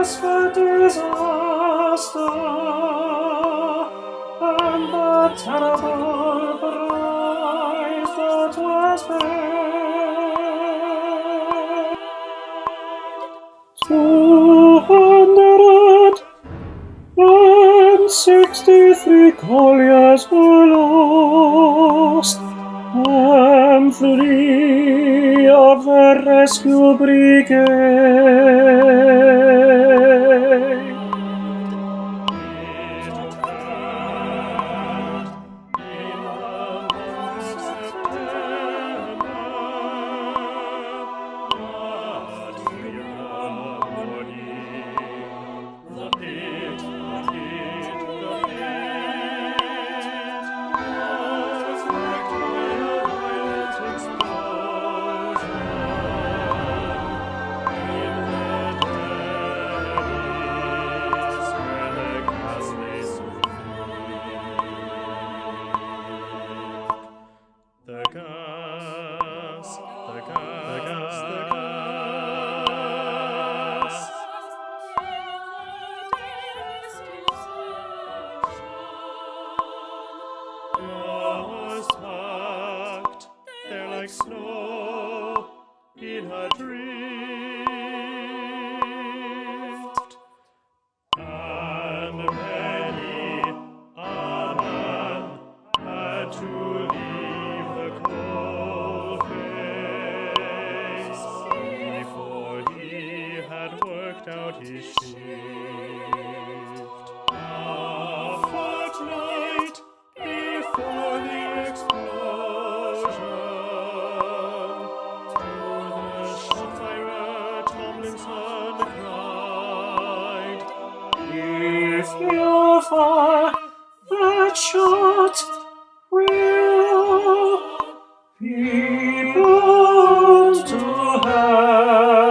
Gresford disaster and the terrible price that was paid. 263 colliers were lost, and 3 of the rescue brigade. The gas, the gas, the gas. Was packed there like snow in a drift, and many a man had to leave the cold face before he had worked out his shift. A fortnight before the explosion, to the shot firer Tomlinson cried, "If you fire that shot, will be brought to hell."